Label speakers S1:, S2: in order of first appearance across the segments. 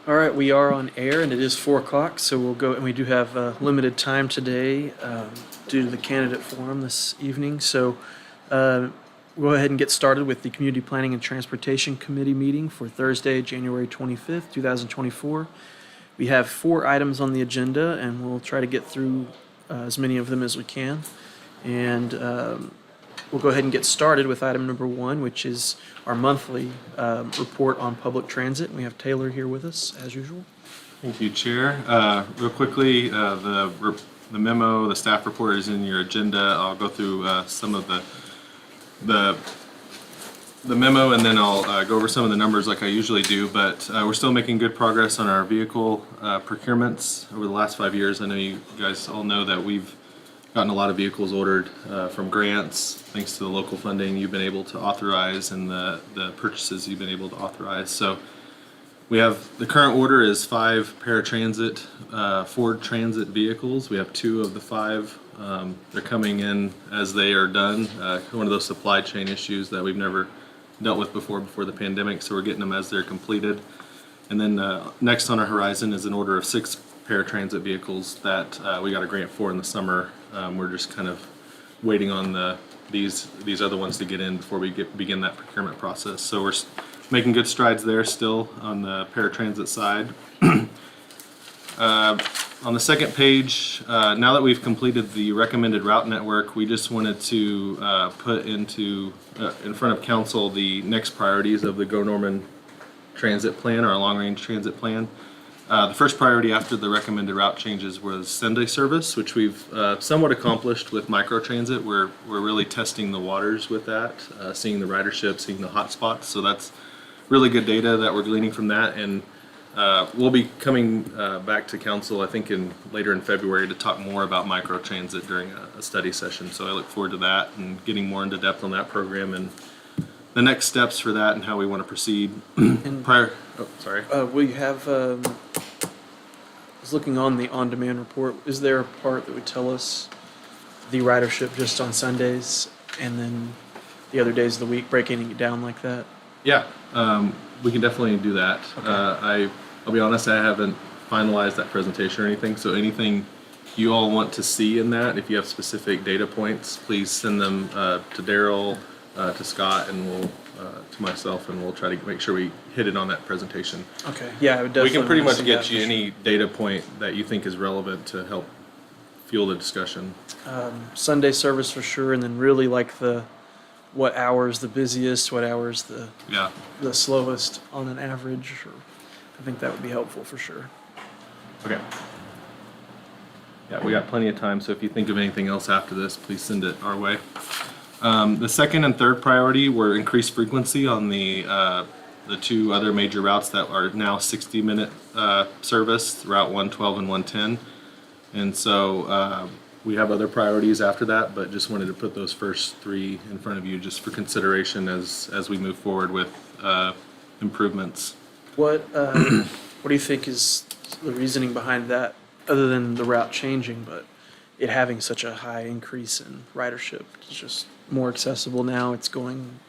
S1: All right, we are on air and it is 4 o'clock, so we'll go, and we do have limited time today due to the candidate forum this evening. So we'll go ahead and get started with the Community Planning and Transportation Committee meeting for Thursday, January 25th, 2024. We have 4 items on the agenda and we'll try to get through as many of them as we can. And we'll go ahead and get started with item number 1, which is our monthly report on public transit. We have Taylor here with us, as usual.
S2: Thank you, Chair. Real quickly, the memo, the staff report is in your agenda. I'll go through some of the memo, and then I'll go over some of the numbers like I usually do. But we're still making good progress on our vehicle procurements over the last 5 years. I know you guys all know that we've gotten a lot of vehicles ordered from grants, thanks to the local funding you've been able to authorize and the purchases you've been able to authorize. So we have, the current order is 5 paratransit Ford Transit vehicles. We have 2 of the 5. They're coming in as they are done. One of those supply chain issues that we've never dealt with before the pandemic, so we're getting them as they're completed. And then next on our horizon is an order of 6 paratransit vehicles that we got a grant for in the summer. We're just kind of waiting on these other ones to get in before we begin that procurement process. So we're making good strides there still on the paratransit side. On the second page, now that we've completed the recommended route network, we just wanted to put into in front of council the next priorities of the Go Norman transit plan, our long-range transit plan. The first priority after the recommended route changes was Sunday service, which we've somewhat accomplished with microtransit. We're really testing the waters with that, seeing the ridership, seeing the hot spots. So that's really good data that we're gleaning from that. And we'll be coming back to council, I think, later in February to talk more about microtransit during a study session. So I look forward to that and getting more into depth on that program and the next steps for that and how we want to proceed.
S1: We have, I was looking on the on-demand report. Is there a part that would tell us the ridership just on Sundays and then the other days of the week, breaking it down like that?
S2: Yeah, we can definitely do that. Okay. I'll be honest, I haven't finalized that presentation or anything, so anything you all want to see in that, if you have specific data points, please send them to Daryl, to Scott, and we'll to myself, and we'll try to make sure we hit it on that presentation.
S1: Okay. Yeah, I would definitely.
S2: We can pretty much get you any data point that you think is relevant to help fuel the discussion.
S1: Sunday service for sure, and then really like what hours the busiest, what hours the slowest on an average. I think that would be helpful for sure.
S2: Okay. Yeah, we got plenty of time, so if you think of anything else after this, please send it our way. The second and third priority were increased frequency on the 2 other major routes that are now 60-minute service, Route 112 and 110. And so we have other priorities after that, but just wanted to put those first 3 in front of you just for consideration as we move forward with improvements.
S1: What do you think is the reasoning behind that, other than the route changing, but it having such a high increase in ridership? It's just more accessible now, it's going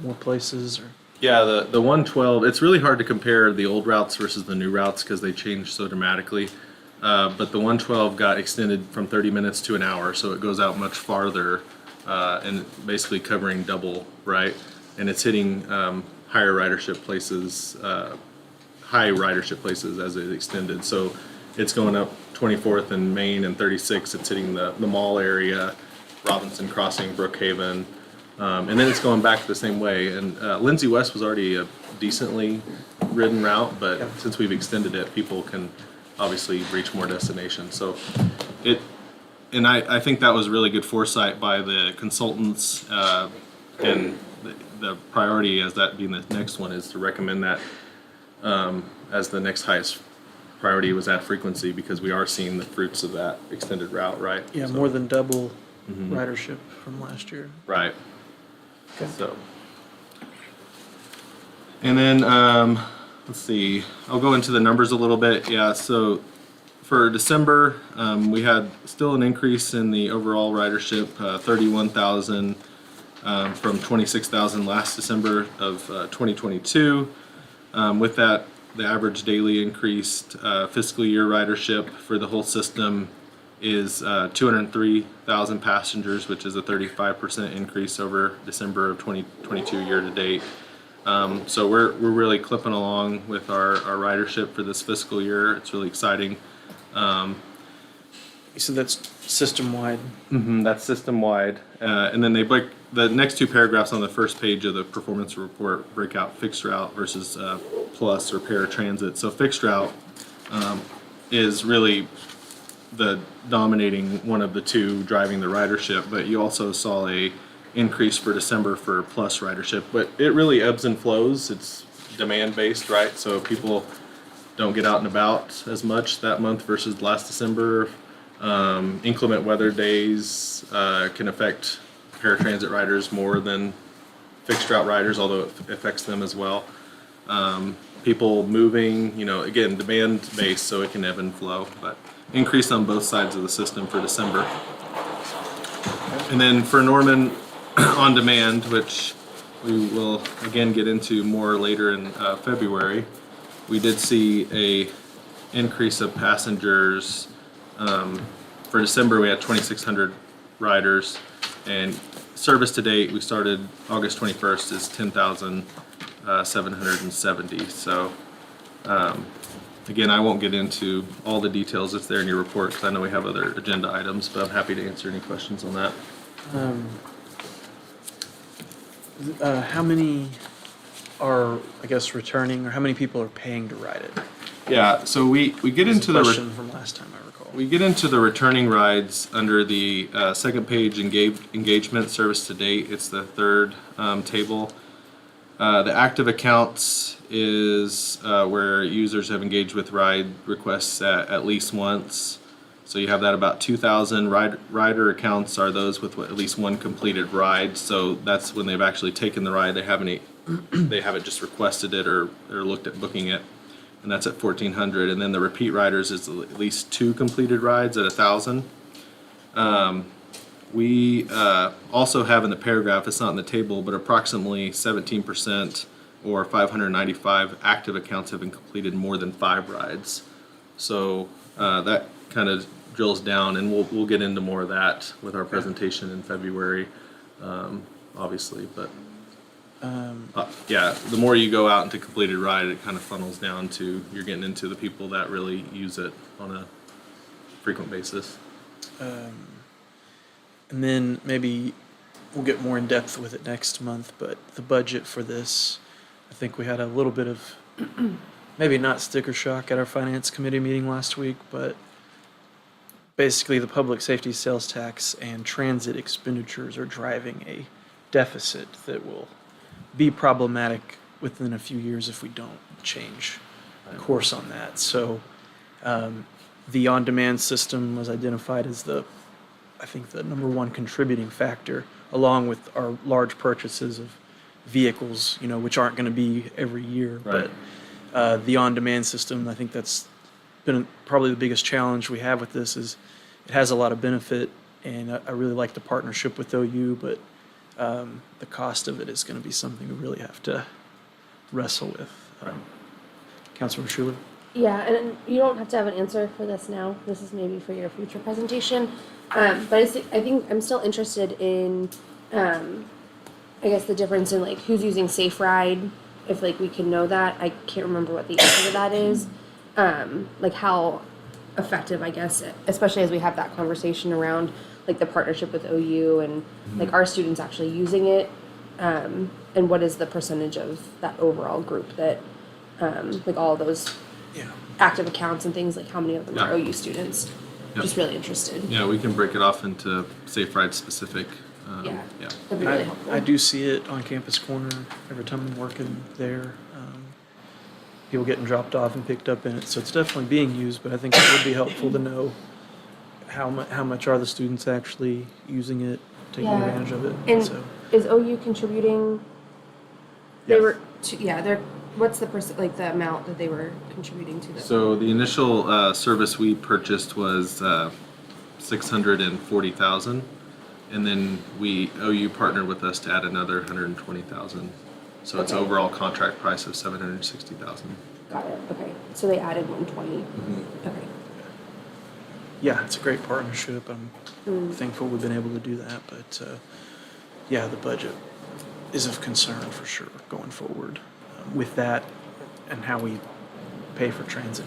S1: more places, or?
S2: Yeah, the 112, it's really hard to compare the old routes versus the new routes because they changed so dramatically. But the 112 got extended from 30 minutes to an hour, so it goes out much farther and basically covering double, right? And it's hitting high ridership places as it extended. So it's going up 24th and Main and 36. It's hitting the mall area, Robinson Crossing, Brookhaven, and then it's going back the same way. And Lindsay West was already a decently ridden route, but since we've extended it, people can obviously reach more destinations. So I think that was really good foresight by the consultants, and the priority as that being the next one is to recommend that as the next highest priority was at frequency, because we are seeing the fruits of that extended route, right?
S1: Yeah, so more than double ridership from last year.
S2: Right. Okay. So, and then let's see, I'll go into the numbers a little bit. Yeah, so for December, we had still an increase in the overall ridership, 31,000 from 26,000 last December of 2022. With that the average daily increased fiscal year ridership for the whole system is 203,000 passengers, which is a 35% increase over December of 2022 year to date. So we're really clipping along with our ridership for this fiscal year. It's really exciting.
S1: So that's system-wide.
S2: That's system-wide. And then they break, the next two paragraphs on the first page of the performance report break out fixed route versus plus or paratransit. So fixed route is really the dominating one of the two driving the ridership, but you also saw a increase for December for plus ridership, but it really ebbs and flows. It's demand based, right? So people don't get out and about as much that month versus last December. Inclement weather days can affect paratransit riders more than fixed route riders, although it affects them as well. People moving, again, demand based, so it can ebb and flow, but increase on both sides of the system for December. And then for Norman on demand, which we will again get into more later in February, we did see a increase of passengers. For December, we had 2,600 riders, and service to date, we started August 21st, is 10,770. So, again, I won't get into all the details. It's there in your report because I know we have other agenda items, but I'm happy to answer any questions on that.
S1: How many are, I guess, returning, or how many people are paying to ride it?
S2: Yeah, so we get
S1: It's
S2: into
S1: a
S2: the
S1: question from last time I recall.
S2: we get into the returning rides under the second page engagement service to date. It's the third table. The active accounts is where users have engaged with ride requests at least once. So you have that about 2,000. Rider accounts are those with at least one completed ride. So that's when they've actually taken the ride. They haven't just requested it or looked at booking it. And that's at 1,400. And then the repeat riders is at least 2 completed rides at 1,000. We also have in the paragraph, it's not in the table, but approximately 17% or 595 active accounts have been completed more than 5 rides. So that kind of drills down, and we'll get into more of that with our presentation in February, obviously. But yeah, the more you go out into completed ride, it kind of funnels down to you're getting into the people that really use it on a frequent basis.
S1: And then maybe we'll get more in depth with it next month, but the budget for this, I think we had a little bit of, maybe not sticker shock at our finance committee meeting last week, but basically the public safety sales tax and transit expenditures are driving a deficit that will be problematic within a few years if we don't change course on that. So the on-demand system was identified as I think the number one contributing factor, along with our large purchases of vehicles, which aren't going to be every year.
S2: Right.
S1: But the on-demand system, I think that's been probably the biggest challenge we have with this. Is it has a lot of benefit, and I really like the partnership with OU, but the cost of it is going to be something we really have to wrestle with. Councilmember Schuler?
S3: Yeah, and you don't have to have an answer for this now. This is maybe for your future presentation. But I think I'm still interested in, I guess, the difference in like who's using Safe Ride. If like we can know that, I can't remember what the answer to that is. Like how effective, I guess, especially as we have that conversation around like the partnership with OU and like our students actually using it, and what is the percentage of that overall group that like all those active accounts and things, like how many of them are OU students? Just really interested.
S2: Yeah, we can break it off into Safe Ride specific.
S3: Yeah, that'd be really helpful.
S1: I do see it on Campus Corner every time I'm working there. People getting dropped off and picked up in it, so it's definitely being used. But I think it would be helpful to know how much are the students actually using it, taking advantage of it.
S3: And
S1: so,
S3: is OU contributing? They
S2: Yes.
S3: were, they're. What's the like the amount that they were contributing to this?
S2: So the initial service we purchased was 640,000, and then OU partnered with us to add another 120,000. So it's
S3: Okay.
S2: overall contract price of 760,000.
S3: Got it, okay. So they added 120. Okay.
S1: Yeah, it's a great partnership. I'm thankful we've been able to do that, but yeah, the budget is of concern for sure going forward with that and how we pay for transit.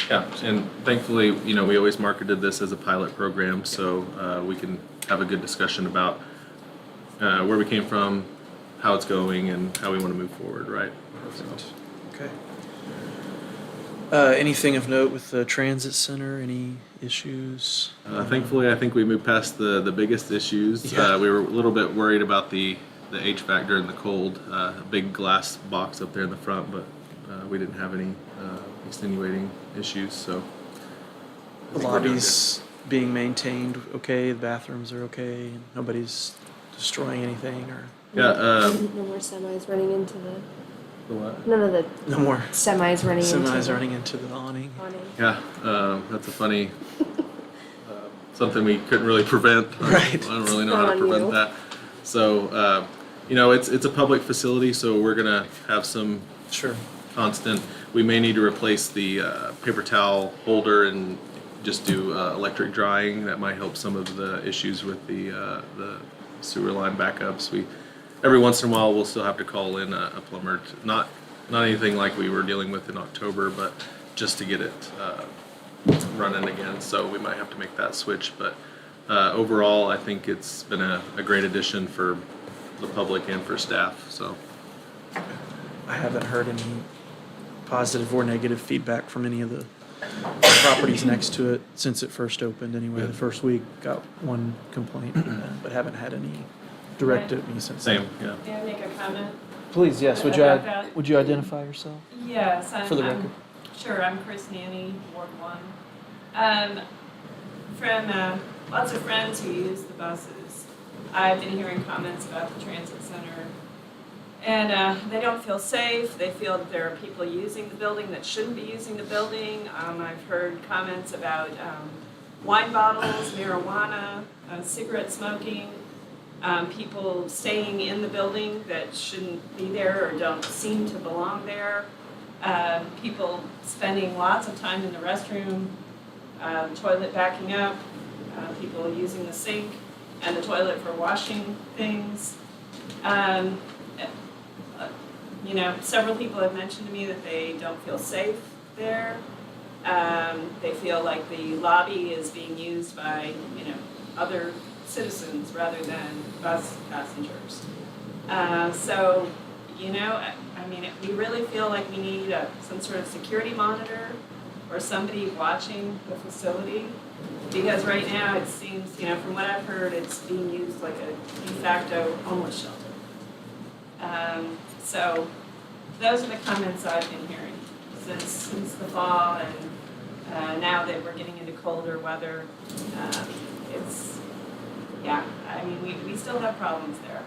S2: Yeah, and thankfully, we always marketed this as a pilot program, so we can have a good discussion about where we came from, how it's going, and how we want to move forward, right?
S1: Perfect. Okay. Anything of note with the transit center? Any issues?
S2: Thankfully, I think we moved past the biggest issues.
S1: Yeah.
S2: We were a little bit worried about the HVAC during the cold, a big glass box up there in the front, but we didn't have any extenuating issues, so.
S1: The lobby's being maintained okay, the bathrooms are okay, and nobody's destroying anything or
S2: Yeah,
S3: No more semis running into the,
S2: the what?
S3: none of the
S1: no more
S3: semis running into
S1: semis
S3: the
S1: running into the awning.
S3: awning.
S2: Yeah, that's a funny, something we couldn't really prevent.
S1: Right.
S2: I don't really know
S3: Not
S2: how to
S3: on
S2: prevent
S3: you.
S2: that. So, it's a public facility, so we're gonna have some
S1: Sure.
S2: constant. We may need to replace the paper towel holder and just do electric drying. That might help some of the issues with the sewer line backups. Every once in a while we'll still have to call in a plumber. Not anything like we were dealing with in October, but just to get it running again. So we might have to make that switch. But overall, I think it's been a great addition for the public and for staff. So.
S1: I haven't heard any positive or negative feedback from any of the properties next to it since it first opened anyway. The first week got one complaint, but haven't had any directed at me since then.
S2: Same, yeah.
S4: May I make a comment?
S1: Please, yes,
S4: About that?
S1: would you identify yourself?
S4: Yes,
S1: For the record.
S4: Sure, I'm Chris Nanny, Ward 1. From lots of friends who use the buses, I've been hearing comments about the transit center. And they don't feel safe, they feel that there are people using the building that shouldn't be using the building. I've heard comments about wine bottles, marijuana, cigarette smoking, people staying in the building that shouldn't be there or don't seem to belong there, people spending lots of time in the restroom, toilet backing up, people using the sink and the toilet for washing things. Several people have mentioned to me that they don't feel safe there. They feel like the lobby is being used by, other citizens rather than bus passengers. We really feel like we need some sort of security monitor or somebody watching the facility. Because right now it seems, from what I've heard, it's being used like a de facto homeless shelter. So those are the comments I've been hearing since the fall, and now that we're getting into colder weather, we still have problems there.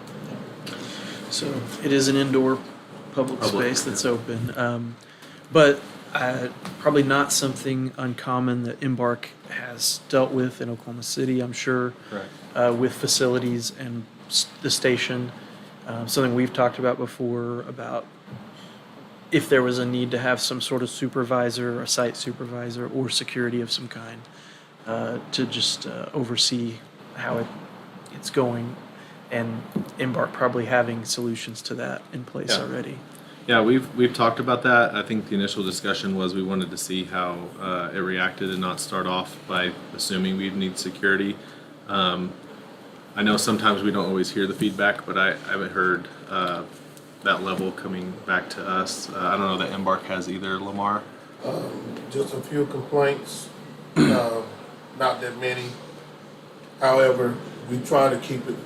S1: So it is an indoor public space that's open, but probably not something uncommon that Embark has dealt with in Oklahoma City, I'm sure.
S2: Correct.
S1: With facilities and the station. Something we've talked about before about if there was a need to have some sort of supervisor, a site supervisor, or security of some kind to just oversee how it's going, and Embark probably having solutions to that in place
S2: Yeah.
S1: already.
S2: Yeah, we've talked about that. I think the initial discussion was we wanted to see how it reacted and not start off by assuming we'd need security. I know sometimes we don't always hear the feedback, but I haven't heard that level coming back to us. I don't know that Embark has either, Lamar.
S5: Just a few complaints, not that many. However, we try to keep it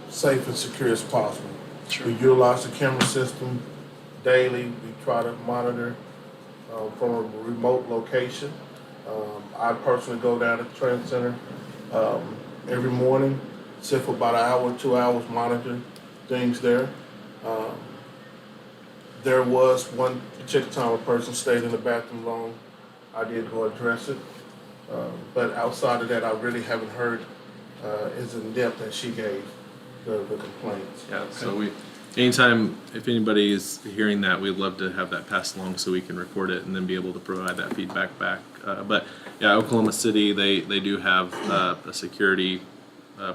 S5: safe and secure as possible.
S1: Sure.
S5: We utilize the camera system daily. We try to monitor from a remote location. I personally go down to the transit center every morning, sit for about an hour, 2 hours, monitor things there. There was one particular time a person stayed in the bathroom long. I did go address it. But outside of that, I really haven't heard as in depth as she gave the complaints.
S2: Yeah, so Anytime, if anybody is hearing that, we'd love to have that passed along so we can record it and then be able to provide that feedback back. But yeah, Oklahoma City, they do have a security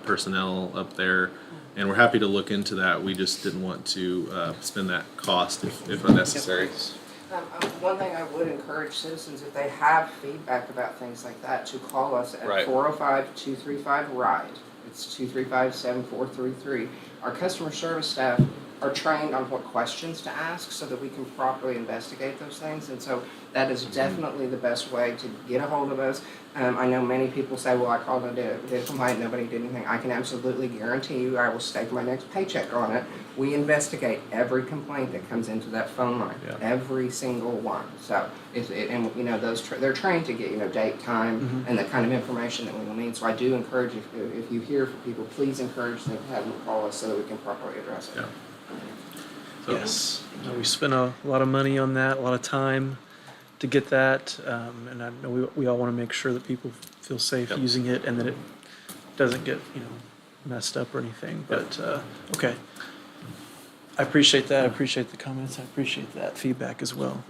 S2: personnel up there, and we're happy to look into that. We just didn't want to spend that cost if unnecessary.
S6: One thing I would encourage citizens, if they have feedback about things like that, to call us at
S2: Right.
S6: 405-235-RIDE. It's 235-7433. Our customer service staff are trained on what questions to ask so that we can properly investigate those things. And so that is definitely the best way to get a hold of us. I know many people say, well, I called and did a complaint, nobody did anything. I can absolutely guarantee you I will stake my next paycheck on it. We investigate every complaint that comes into that phone line,
S2: Yeah.
S6: every single one. So, and you know, they're trained to get, you know, date, time, and the kind of information that we will need. So I do encourage, if you hear from people, please encourage them to have them call us so that we can properly address it.
S2: Yeah. So,
S1: Yes, we spent a lot of money on that, a lot of time to get that, and I know we all want to make sure that people feel safe
S2: Yep.
S1: using it and that it doesn't get, messed up or anything, but, okay. I appreciate that, I appreciate the comments, I appreciate that feedback as well.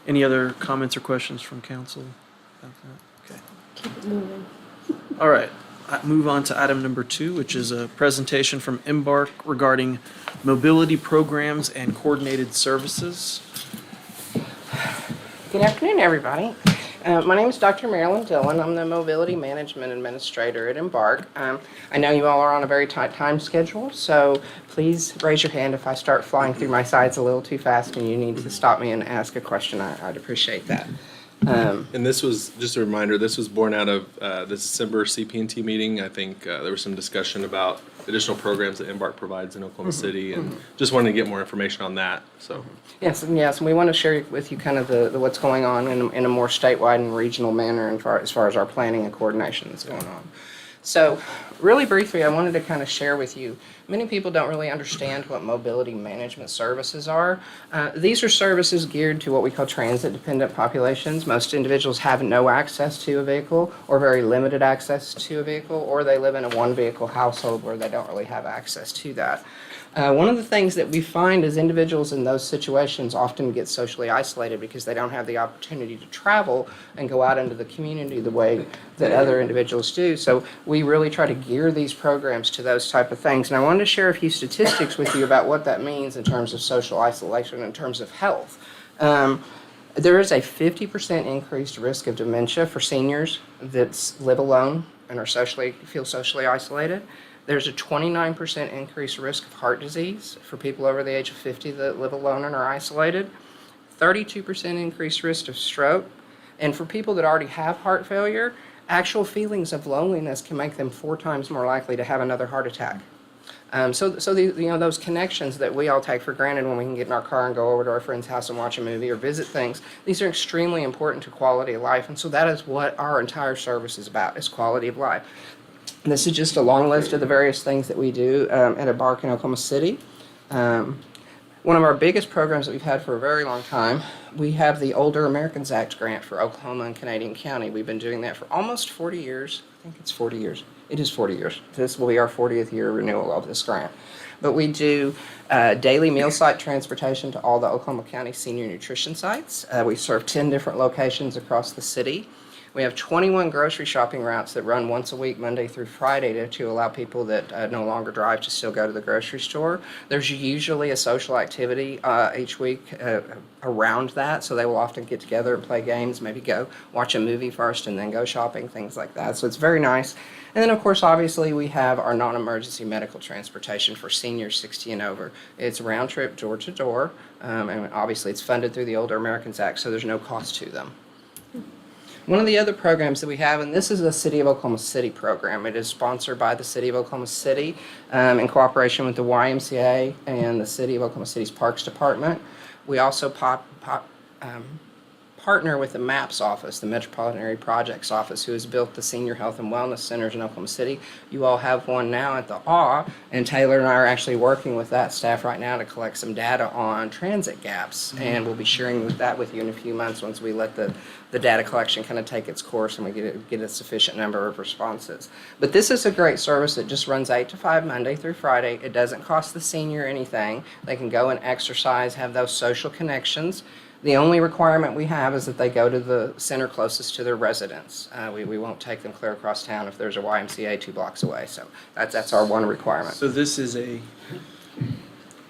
S1: Any other comments or questions from council about that? Okay.
S3: Keep it moving.
S1: All right, move on to item number 2, which is a presentation from Embark regarding mobility programs and coordinated services.
S6: Good afternoon, everybody. My name is Dr. Marilyn Dillon. I'm the Mobility Management Administrator at Embark. I know you all are on a very tight time schedule, so please raise your hand if I start flying through my slides a little too fast and you need to stop me and ask a question. I'd appreciate that.
S2: and this was, just a reminder, this was born out of the December CP&T meeting. I think there was some discussion about additional programs that Embark provides in Oklahoma City, and just wanted to get more information on that, so.
S6: Yes, and we want to share with you kind of the what's going on in a more statewide and regional manner as far as our planning and coordination that's going on. So, really briefly, I wanted to kind of share with you, many people don't really understand what mobility management services are. These are services geared to what we call transit-dependent populations. Most individuals have no access to a vehicle or very limited access to a vehicle, or they live in a one-vehicle household where they don't really have access to that. One of the things that we find is individuals in those situations often get socially isolated because they don't have the opportunity to travel and go out into the community the way that other individuals do. So we really try to gear these programs to those type of things. And I wanted to share a few statistics with you about what that means in terms of social isolation, in terms of health. There is a 50% increased risk of dementia for seniors that live alone and feel socially isolated. There's a 29% increased risk of heart disease for people over the age of 50 that live alone and are isolated. 32% increased risk of stroke. And for people that already have heart failure, actual feelings of loneliness can make them 4 times more likely to have another heart attack. So those connections that we all take for granted when we can get in our car and go over to our friend's house and watch a movie or visit things, these are extremely important to quality of life. And so that is what our entire service is about, is quality of life. And this is just a long list of the various things that we do at Embark in Oklahoma City. One of our biggest programs that we've had for a very long time, we have the Older Americans Act grant for Oklahoma and Canadian County. We've been doing that for almost 40 years. I think it's 40 years. It is 40 years. This will be our 40th year renewal of this grant. But we do daily meal site transportation to all the Oklahoma County senior nutrition sites. We serve 10 different locations across the city. We have 21 grocery shopping routes that run once a week, Monday through Friday, to allow people that no longer drive to still go to the grocery store. There's usually a social activity each week around that, so they will often get together and play games, maybe go watch a movie first and then go shopping, things like that. So it's very nice. And then, of course, obviously, we have our non-emergency medical transportation for seniors 60 and over. It's round trip, door to door, and obviously it's funded through the Older Americans Act, so there's no cost to them. One of the other programs that we have, and this is a City of Oklahoma City program. It is sponsored by the City of Oklahoma City in cooperation with the YMCA and the City of Oklahoma City's Parks Department. We also partner with the MAPS office, the Metropolitan Area Projects Office, who has built the Senior Health and Wellness Centers in Oklahoma City. You all have one now at the AW, and Taylor and I are actually working with that staff right now to collect some data on transit gaps, and we'll be sharing that with you in a few months once we let the data collection kind of take its course and we get a sufficient number of responses. But this is a great service that just runs 8 to 5 Monday through Friday. It doesn't cost the senior anything. They can go and exercise, have those social connections. The only requirement we have is that they go to the center closest to their residence. We won't take them clear across town if there's a YMCA 2 blocks away. So that's our one requirement.
S1: So this is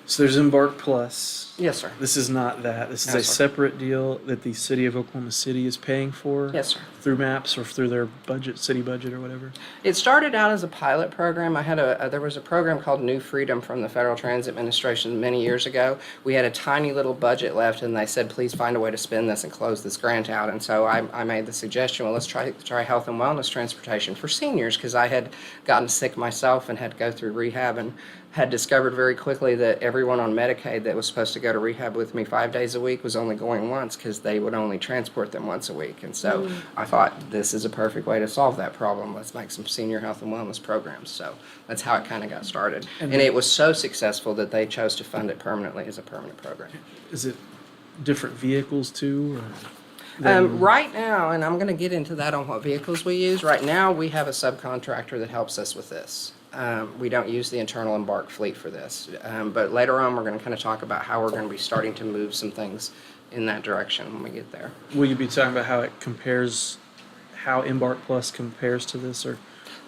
S1: so there's Embark Plus.
S6: Yes, sir.
S1: This is not that. This is
S6: No,
S1: a
S6: sir.
S1: separate deal that the city of Oklahoma City is paying for.
S6: Yes, sir.
S1: Through MAPS or through their budget, city budget or whatever.
S6: It started out as a pilot program. I had there was a program called New Freedom from the Federal Transit Administration many years ago. We had a tiny little budget left, and they said, please find a way to spend this and close this grant out. And so I made the suggestion, well, let's try health and wellness transportation for seniors, because I had gotten sick myself and had to go through rehab, and had discovered very quickly that everyone on Medicaid that was supposed to go to rehab with me 5 days a week was only going once, because they would only transport them once a week. And so I thought, this is a perfect way to solve that problem. Let's make some senior health and wellness programs. So that's how it kind of got started. And it was so successful that they chose to fund it permanently as a permanent program.
S1: Is it different vehicles too? Or
S6: Right now, and I'm going to get into that on what vehicles we use, right now we have a subcontractor that helps us with this. We don't use the internal Embark fleet for this. But later on, we're going to kind of talk about how we're going to be starting to move some things in that direction when we get there.
S1: will you be talking about how it compares, how Embark Plus compares to this, or?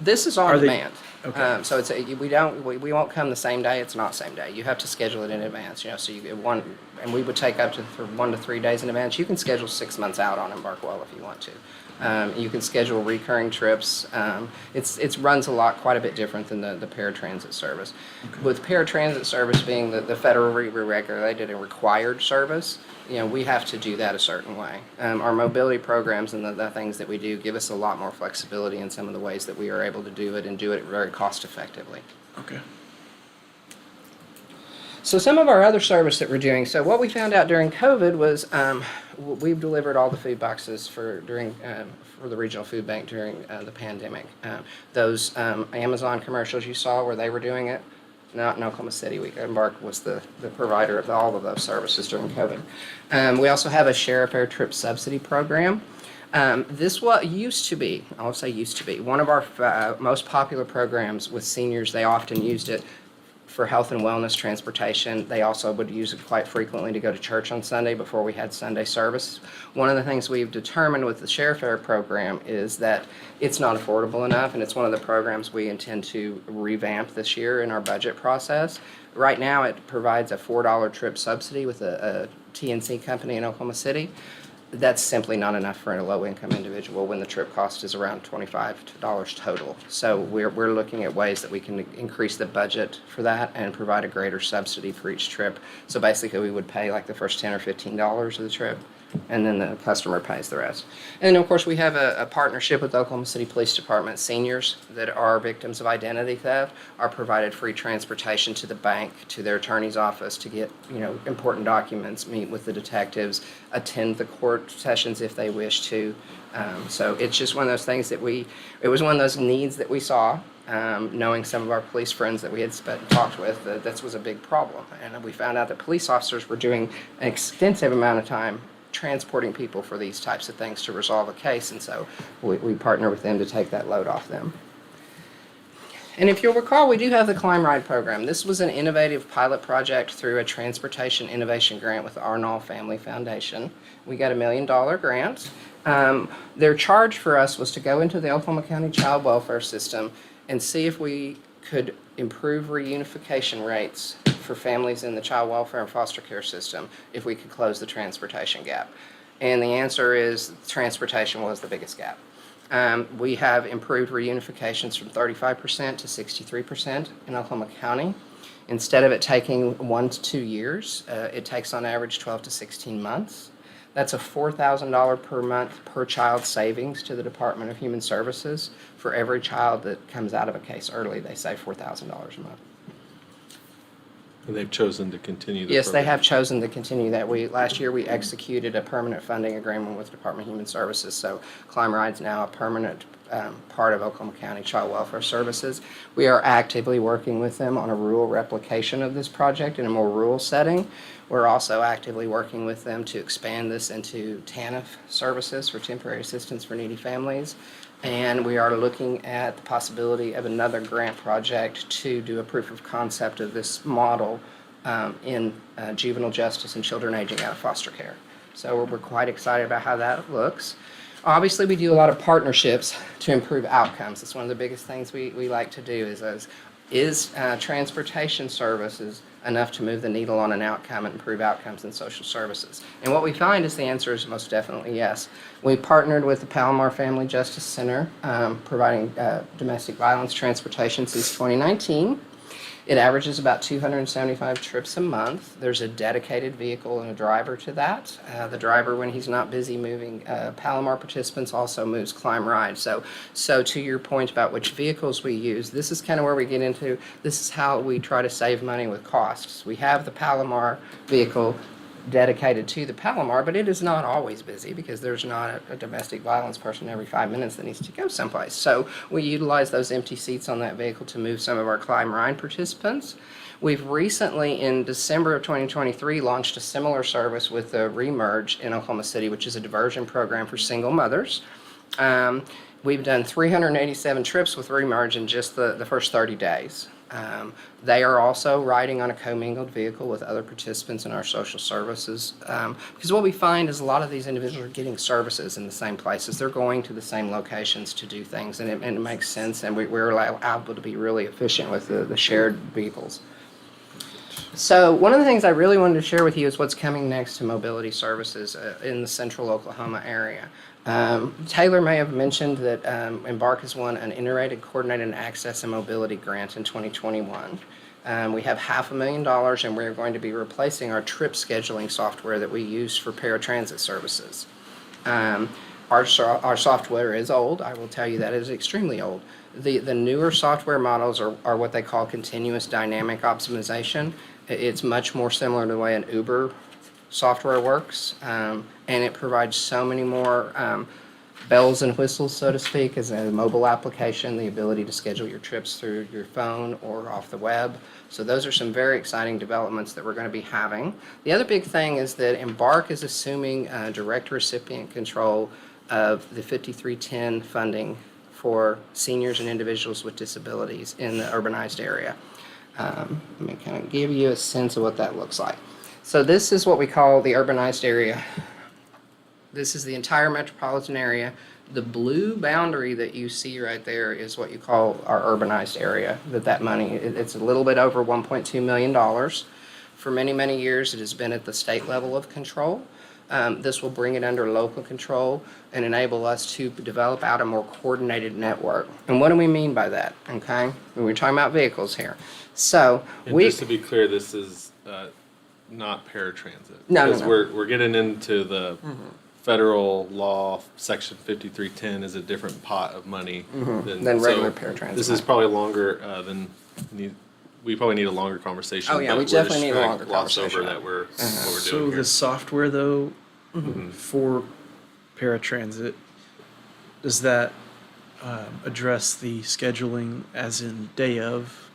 S6: This is on
S1: Are they-
S6: demand.
S1: Okay.
S6: So it's we won't come the same day. It's not same day. You have to schedule it in advance. So you get one, and we would take up to 1 to 3 days in advance. You can schedule 6 months out on Embark Well if you want to. You can schedule recurring trips. It runs quite a bit different than the paratransit service. With paratransit service being the federally regulated and required service, we have to do that a certain way. Our mobility programs and the things that we do give us a lot more flexibility in some of the ways that we are able to do it, and do it very cost effectively.
S1: Okay.
S6: So some of our other service that we're doing. So what we found out during COVID was we've delivered all the food boxes for the regional food bank during the pandemic. Those Amazon commercials you saw where they were doing it, not in Oklahoma City. Embark was the provider of all of those services during COVID. We also have a Share a Fair Trip subsidy program. This used to be, I'll say used to be, one of our most popular programs with seniors. They often used it for health and wellness transportation. They also would use it quite frequently to go to church on Sunday before we had Sunday service. One of the things we've determined with the Share Fare program is that it's not affordable enough, and it's one of the programs we intend to revamp this year in our budget process. Right now, it provides a $4 trip subsidy with a TNC company in Oklahoma City. That's simply not enough for a low-income individual when the trip cost is around $25 total. So we're looking at ways that we can increase the budget for that and provide a greater subsidy for each trip. So basically, we would pay like the first $10 or $15 of the trip, and then the customer pays the rest. And of course, we have a partnership with the Oklahoma City Police Department. Seniors that are victims of identity theft are provided free transportation to the bank, to their attorney's office to get important documents, meet with the detectives, attend the court sessions if they wish to. So it's just one of those things that it was one of those needs that we saw. Knowing some of our police friends that we had talked with, that this was a big problem. And we found out that police officers were doing an extensive amount of time transporting people for these types of things to resolve a case, and so we partner with them to take that load off them. And if you'll recall, we do have the Climb Ride program. This was an innovative pilot project through a transportation innovation grant with the Arnall Family Foundation. We got $1 million grant. Their charge for us was to go into the Oklahoma County Child Welfare System and see if we could improve reunification rates for families in the child welfare and foster care system if we could close the transportation gap. And the answer is transportation was the biggest gap. We have improved reunifications from 35% to 63% in Oklahoma County. Instead of it taking 1 to 2 years, it takes on average 12 to 16 months. That's a $4,000 per month per child savings to the Department of Human Services. For every child that comes out of a case early, they save $4,000 a month.
S2: And they've chosen to continue the
S6: Yes, they
S2: program.
S6: have chosen to continue that. Last year, we executed a permanent funding agreement with Department of Human Services, so Climb Ride's now a permanent part of Oklahoma County Child Welfare Services. We are actively working with them on a rural replication of this project in a more rural setting. We're also actively working with them to expand this into TANF services for temporary assistance for needy families. And we are looking at the possibility of another grant project to do a proof of concept of this model in juvenile justice and children aging out of foster care. So we're quite excited about how that looks. Obviously, we do a lot of partnerships to improve outcomes. It's one of the biggest things we like to do is transportation services enough to move the needle on an outcome and improve outcomes in social services? And what we find is the answer is most definitely yes. We partnered with the Palomar Family Justice Center, providing domestic violence transportation since 2019. It averages about 275 trips a month. There's a dedicated vehicle and a driver to that. The driver, when he's not busy moving Palomar participants, also moves Climb Ride. So to your point about which vehicles we use, this is kind of where we get into, this is how we try to save money with costs. We have the Palomar vehicle dedicated to the Palomar, but it is not always busy because there's not a domestic violence person every 5 minutes that needs to go someplace. So we utilize those empty seats on that vehicle to move some of our Climb Ride participants. We've recently, in December of 2023, launched a similar service with the Remerge in Oklahoma City, which is a diversion program for single mothers. We've done 387 trips with Remerge in just the first 30 days. They are also riding on a commingled vehicle with other participants in our social services. Because what we find is a lot of these individuals are getting services in the same places. They're going to the same locations to do things, and it makes sense, and we're able to be really efficient with the shared vehicles. So one of the things I really wanted to share with you is what's coming next to mobility services in the central Oklahoma area. Taylor may have mentioned that Embark has won an Integrated Coordinated Access and Mobility Grant in 2021. We have $500,000, and we're going to be replacing our trip scheduling software that we use for paratransit services. Our software is old. I will tell you that it is extremely old. The newer software models are what they call continuous dynamic optimization. It's much more similar to the way an Uber software works, and it provides so many more bells and whistles, so to speak, as a mobile application, the ability to schedule your trips through your phone or off the web. So those are some very exciting developments that we're going to be having. The other big thing is that Embark is assuming direct recipient control of the 5310 funding for seniors and individuals with disabilities in the urbanized area. Let me kind of give you a sense of what that looks like. So this is what we call the urbanized area. This is the entire metropolitan area. The blue boundary that you see right there is what you call our urbanized area. That money, it's a little bit over $1.2 million. For many, many years, it has been at the state level of control. This will bring it under local control and enable us to develop out a more coordinated network. And what do we mean by that? Okay, we're talking about vehicles here. So
S2: And just to be clear, this is not paratransit.
S6: No,
S2: Because
S6: no.
S2: we're getting into the federal law, section 5310 is a different pot of money
S6: Than regular paratransit
S2: This is
S6: money.
S2: probably longer we probably need a longer conversation.
S6: Oh, yeah,
S2: but
S6: we
S2: we're
S6: definitely
S2: just
S6: need a
S2: trying to
S6: longer
S2: gloss
S6: conversation.
S2: over that what we're
S1: So
S2: doing here.
S1: the software though, for paratransit, does that address the scheduling as in day of,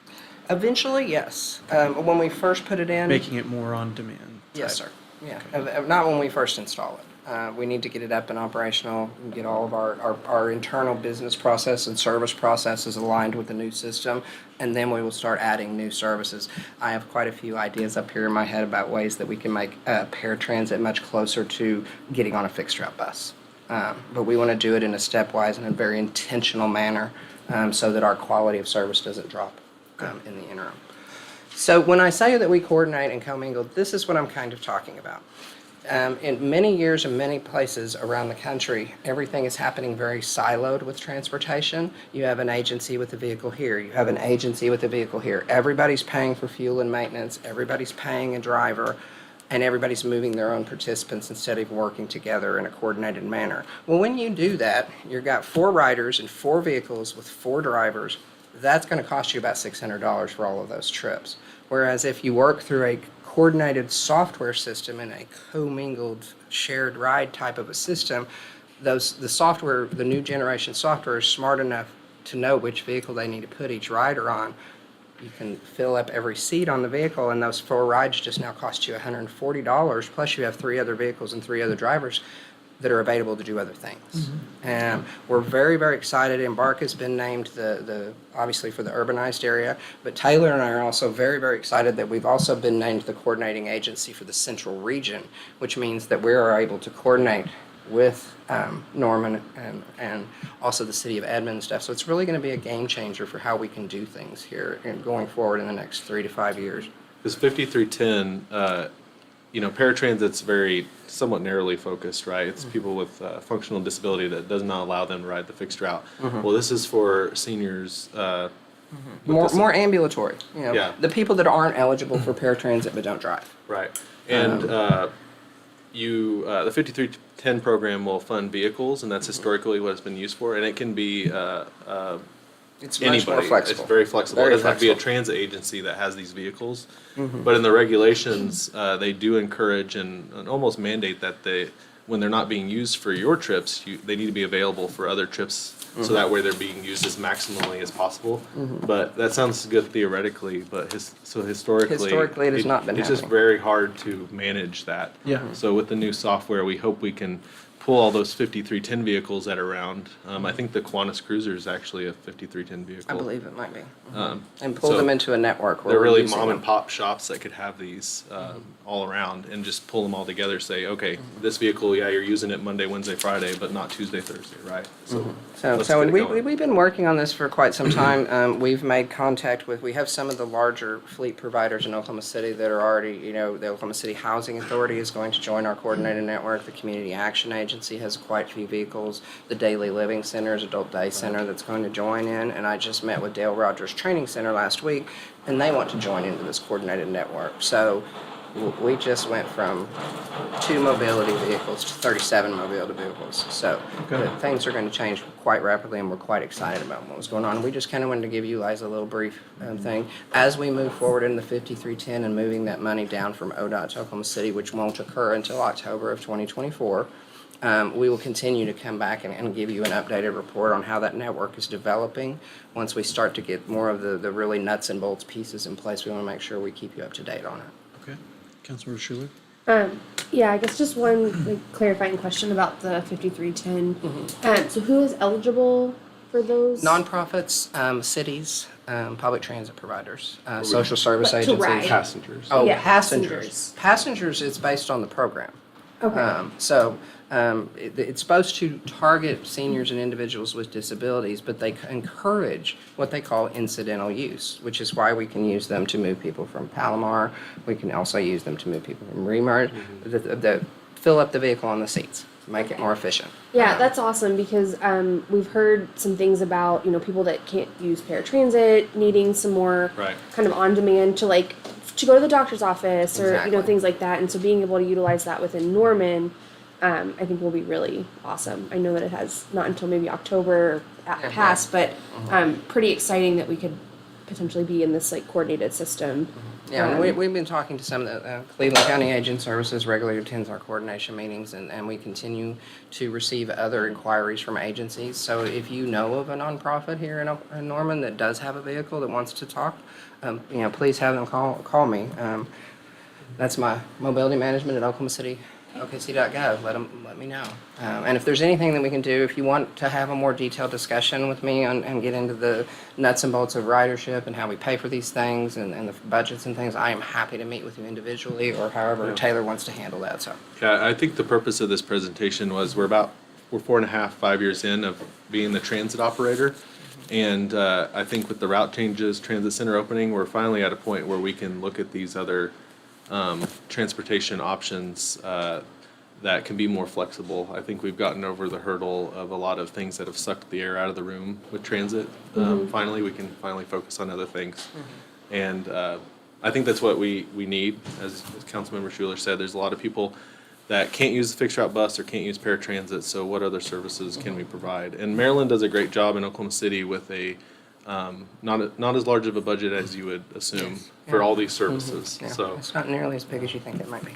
S6: Eventually, yes. When we first put it in,
S1: making it more on demand?
S6: yes,
S1: type?
S6: sir. Yeah, not when we first install it. We need to get it up and operational, and get all of our internal business process and service processes aligned with the new system, and then we will start adding new services. I have quite a few ideas up here in my head about ways that we can make paratransit much closer to getting on a fixed route bus. But we want to do it in a stepwise and a very intentional manner so that our quality of service doesn't drop in the interim. So when I say that we coordinate and commingle, this is what I'm kind of talking about. In many years and many places around the country, everything is happening very siloed with transportation. You have an agency with a vehicle here. You have an agency with a vehicle here. Everybody's paying for fuel and maintenance. Everybody's paying a driver. And everybody's moving their own participants instead of working together in a coordinated manner. Well, when you do that, you've got 4 riders and 4 vehicles with 4 drivers that's going to cost you about $600 for all of those trips. Whereas if you work through a coordinated software system and a commingled shared ride type of a system, the software, the new generation software is smart enough to know which vehicle they need to put each rider on. You can fill up every seat on the vehicle, and those 4 rides just now cost you $140, plus you have 3 other vehicles and 3 other drivers that are available to do other things. And we're very, very excited. Embark has been named the obviously for the urbanized area, but Taylor and I are also very, very excited that we've also been named the coordinating agency for the central region, which means that we are able to coordinate with Norman and also the city of Edmond and stuff. So it's really going to be a game changer for how we can do things here and going forward in the next 3 to 5 years.
S2: Because 5310, paratransit's very somewhat narrowly focused, right? It's people with functional disability that does not allow them to ride the fixed route. Well, this is for seniors. With
S6: More ambulatory,
S2: Yeah.
S6: the people that aren't eligible for paratransit but don't drive.
S2: Right. And the 5310 program will fund vehicles, and that's historically what it's been used for. And it can be
S6: It's
S2: anybody.
S6: much more flexible.
S2: It's very flexible.
S6: Very
S2: It doesn't have to be a
S6: flexible.
S2: transit agency that has these vehicles. But in the regulations, they do encourage and almost mandate that when they're not being used for your trips, they need to be available for other trips. So that way they're being used as maximally as possible. But that sounds good theoretically, but historically.
S6: Historically, it has not been
S2: It's just
S6: happening.
S2: very hard to manage that.
S1: Yeah.
S2: So with the new software, we hope we can pull all those 5310 vehicles that are around. I think the Qantas Cruiser is actually a 5310 vehicle.
S6: I believe it might be.
S2: Um,
S6: And pull
S2: so
S6: them into a network where
S2: They're
S6: we're
S2: really
S6: using
S2: mom
S6: them.
S2: and pop shops that could have these all around and just pull them all together. Say, okay, this vehicle, yeah, you're using it Monday, Wednesday, Friday, but not Tuesday, Thursday, right?
S6: So
S2: let's
S6: and
S2: get it going.
S6: we've been working on this for quite some time. We've made contact we have some of the larger fleet providers in Oklahoma City that are already, the Oklahoma City Housing Authority is going to join our coordinated network. The Community Action Agency has quite a few vehicles. The Daily Living Centers, Adult Day Center that's going to join in. And I just met with Dale Rogers Training Center last week, and they want to join into this coordinated network. So we just went from 2 mobility vehicles to 37 mobility vehicles. So things are going to change quite rapidly, and we're quite excited about what's going on. We just kind of wanted to give you guys a little brief thing. As we move forward in the 5310 and moving that money down from ODOT to Oklahoma City, which won't occur until October of 2024, we will continue to come back and give you an updated report on how that network is developing. Once we start to get more of the really nuts and bolts pieces in place, we want to make sure we keep you up to date on it.
S1: Okay. Councilmember Schuler?
S3: Yeah, I guess just one clarifying question about the 5310. So who is eligible for those?
S6: Nonprofits, cities, public transit providers, social service
S3: But to
S6: agencies.
S3: ride.
S2: Passengers.
S6: Oh,
S3: Yeah,
S6: passengers. Passengers, it's based on the program.
S3: Okay.
S6: It's supposed to target seniors and individuals with disabilities, but they encourage what they call incidental use, which is why we can use them to move people from Palomar. We can also use them to move people from Remart, fill up the vehicle on the seats, make it more efficient.
S3: Yeah, that's awesome because we've heard some things about people that can't use paratransit needing some more
S2: Right.
S3: kind of on demand to go to the doctor's office or
S6: Exactly.
S3: things like that, and so being able to utilize that within Norman, I think will be really awesome. I know that it has not until maybe October past, but pretty exciting that we could potentially be in this coordinated system.
S6: Yeah, and we've been talking to some of the Cleveland County Aging Services regularly attends our coordination meetings, and we continue to receive other inquiries from agencies. So if you know of a nonprofit here in Norman that does have a vehicle that wants to talk, please have them call me. That's my mobility management at Oklahoma City. OKC.gov, let me know. And if there's anything that we can do, if you want to have a more detailed discussion with me and get into the nuts and bolts of ridership and how we pay for these things and the budgets and things, I am happy to meet with you individually or however Taylor wants to handle that. So
S2: Yeah, I think the purpose of this presentation was we're 4.5, 5 years in of being the transit operator. And I think with the route changes, transit center opening, we're finally at a point where we can look at these other transportation options that can be more flexible. I think we've gotten over the hurdle of a lot of things that have sucked the air out of the room with transit. Finally, we can focus on other things. And I think that's what we need. As Councilmember Schuler said, there's a lot of people that can't use the fixed route bus or can't use paratransit, so what other services can we provide? And Maryland does a great job in Oklahoma City with a not as large of a budget as you would assume for
S6: Yeah.
S2: all these services.
S6: Yeah,
S2: So
S6: it's not nearly as big as you think it might be.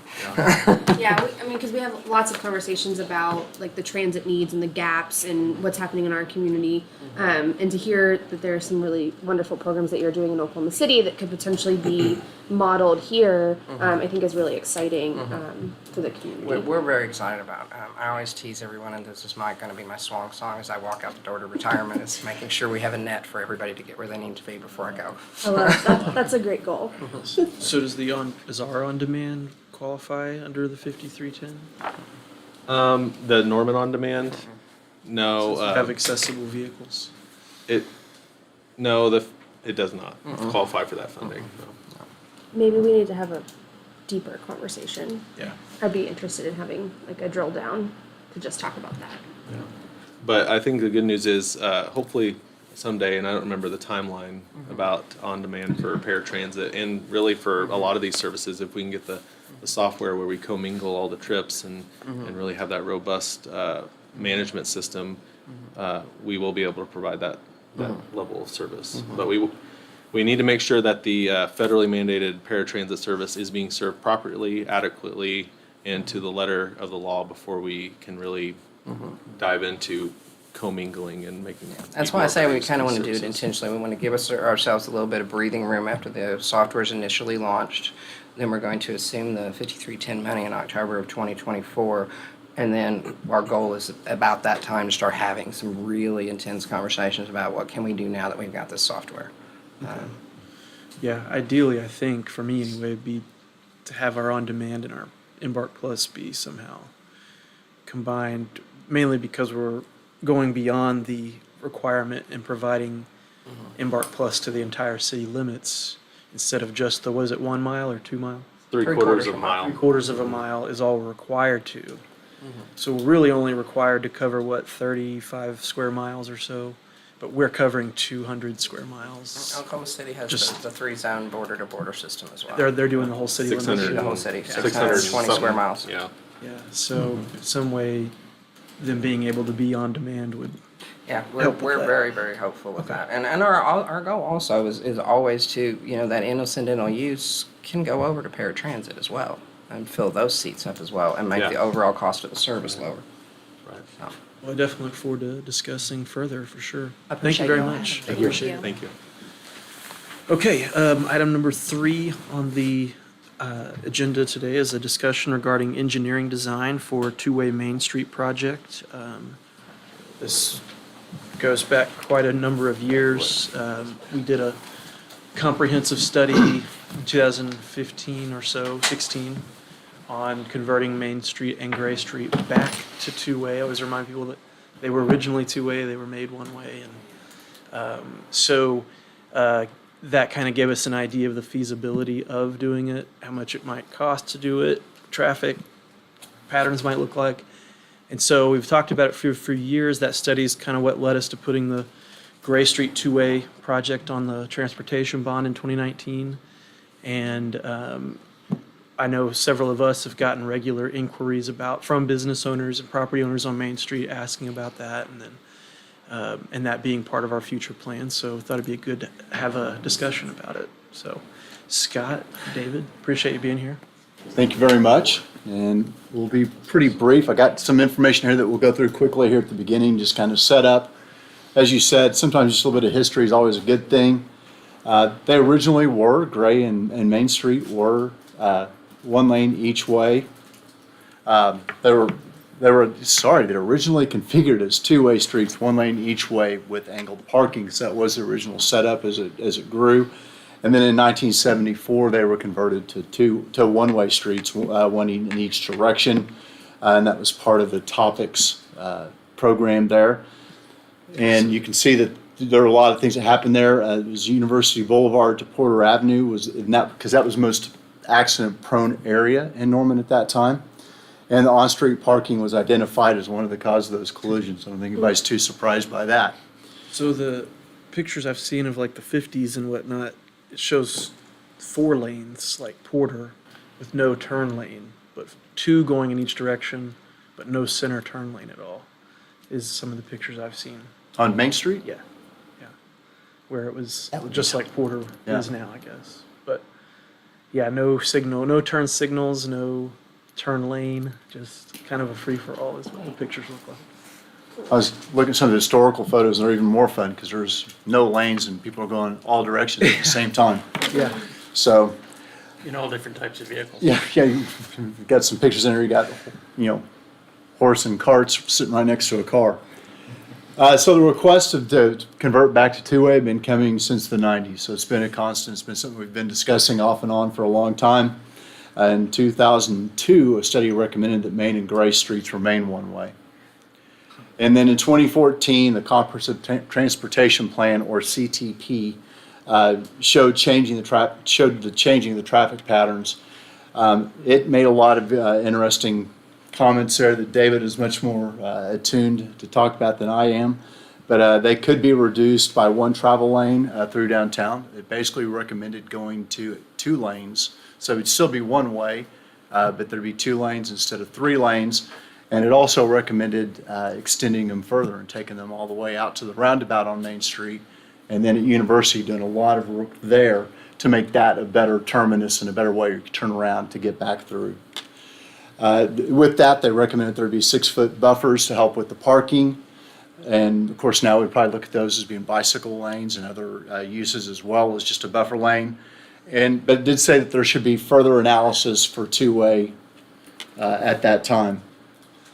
S3: Yeah, I mean, because we have lots of conversations about like the transit needs and the gaps and what's happening in our community, and to hear that there are some really wonderful programs that you're doing in Oklahoma City that could potentially be modeled here, I think is really exciting for the community.
S6: We're very excited about. I always tease everyone, and this is going to be my swan song as I walk out the door to retirement. Is making sure we have a net for everybody to get where they need to be before I go.
S3: I love that. That's a great goal.
S1: So does our on-demand qualify under the 5310?
S2: the Norman on demand, no,
S1: Have accessible vehicles?
S2: it does not qualify for that funding. No.
S3: Maybe we need to have a deeper conversation.
S1: Yeah.
S3: I'd be interested in having like a drill down to just talk about that.
S2: But I think the good news is, hopefully someday, and I don't remember the timeline about on-demand for paratransit, and really for a lot of these services, if we can get the software where we commingle all the trips and really have that robust management system, we will be able to provide that level of service. But we need to make sure that the federally mandated paratransit service is being served properly, adequately, and to the letter of the law before we can really dive into commingling and making.
S6: That's why I say we kind of want to do it
S2: services.
S6: intentionally. We want to give ourselves a little bit of breathing room after the software is initially launched. Then we're going to assume the 5310 money in October of 2024. And then our goal is about that time to start having some really intense conversations about what can we do now that we've got this software.
S1: Yeah, ideally, I think, for me anyway, would be to have our on-demand and our Embark Plus be somehow combined, mainly because we're going beyond the requirement and providing Embark Plus to the entire city limits instead of just the, was it 1 mile or 2 mile?
S2: 3/4 of a mile.
S1: 3/4 of a mile is all we're required to. So we're really only required to cover, what, 35 square miles or so? But we're covering 200 square miles.
S6: Oklahoma City has
S1: Just-
S6: the 3-zone border-to-border system as well.
S1: They're doing the whole city limits.
S2: 600.
S6: The whole city,
S2: 600
S6: 620 square miles.
S2: Yeah.
S1: Yeah, so some way them being able to be on demand would,
S6: Yeah,
S1: help with
S6: we're
S1: that.
S6: very, very hopeful with that. And our goal also is always to, that incidental use can go over to paratransit as well and fill those seats up as well and make
S2: Yeah.
S6: the overall cost of the service lower.
S2: Right.
S6: So,
S1: well, I definitely look forward to discussing further for sure.
S6: I
S1: Thank you
S6: appreciate
S1: very
S6: y'all
S1: much.
S6: having
S1: I
S6: me.
S1: appreciate it.
S2: Thank you.
S1: Okay, item number 3 on the agenda today is a discussion regarding engineering design for a two-way Main Street project. This goes back quite a number of years. We did a comprehensive study in 2015 or so, 16, on converting Main Street and Gray Street back to two-way. I always remind people that they were originally two-way, they were made one-way, and that kind of gave us an idea of the feasibility of doing it, how much it might cost to do it, traffic patterns might look like. And so we've talked about it for years. That study is kind of what led us to putting the Gray Street two-way project on the transportation bond in 2019. And I know several of us have gotten regular inquiries from business owners and property owners on Main Street asking about that, and then and that being part of our future plans. So I thought it'd be good to have a discussion about it. So Scott, David, appreciate you being here.
S7: Thank you very much, and we'll be pretty brief. I got some information here that we'll go through quickly here at the beginning, just kind of set up. As you said, sometimes just a little bit of history is always a good thing. They originally were, Gray and Main Street were one lane each way. They originally configured as two-way streets, one lane each way with angled parking, so that was the original setup as it grew. And then in 1974, they were converted to one-way streets, one in each direction, and that was part of the Topics program there. And you can see that there are a lot of things that happened there. It was University Boulevard to Porter Avenue because that was most accident-prone area in Norman at that time. And the on-street parking was identified as one of the causes of those collisions. I don't think anybody's too surprised by that.
S1: So the pictures I've seen of like the 50s and whatnot, it shows 4 lanes like Porter with no turn lane, but 2 going in each direction, but no center turn lane at all, is some of the pictures I've seen.
S7: On Main Street?
S1: Yeah, yeah. where it was
S7: That would be
S1: just like Porter
S7: Yeah.
S1: is now, I guess. But yeah, no signal, no turn signals, no turn lane, just kind of a free for all is what the pictures look like.
S7: I was looking at some of the historical photos, and they're even more fun because there's no lanes and people are going all directions at the same time.
S1: Yeah.
S7: So,
S8: In all different types of vehicles.
S7: yeah, you've got some pictures in there. You got, horse and carts sitting right next to a car. So the request to convert back to two-way have been coming since the 90s. So it's been a constant. It's been something we've been discussing off and on for a long time. In 2002, a study recommended that Main and Gray streets remain one-way. And then in 2014, the Comprehensive Transportation Plan, or CTP, showed changing the traffic patterns. It made a lot of interesting comments there that David is much more attuned to talk about than I am. But they could be reduced by one travel lane through downtown. It basically recommended going to 2 lanes. So it'd still be one way, but there'd be 2 lanes instead of 3 lanes. And it also recommended extending them further and taking them all the way out to the roundabout on Main Street. And then at University, doing a lot of work there to make that a better terminus and a better way to turn around to get back through. With that, they recommended there be 6-foot buffers to help with the parking. And of course, now we probably look at those as being bicycle lanes and other uses as well as just a buffer lane. But it did say that there should be further analysis for two-way at that time.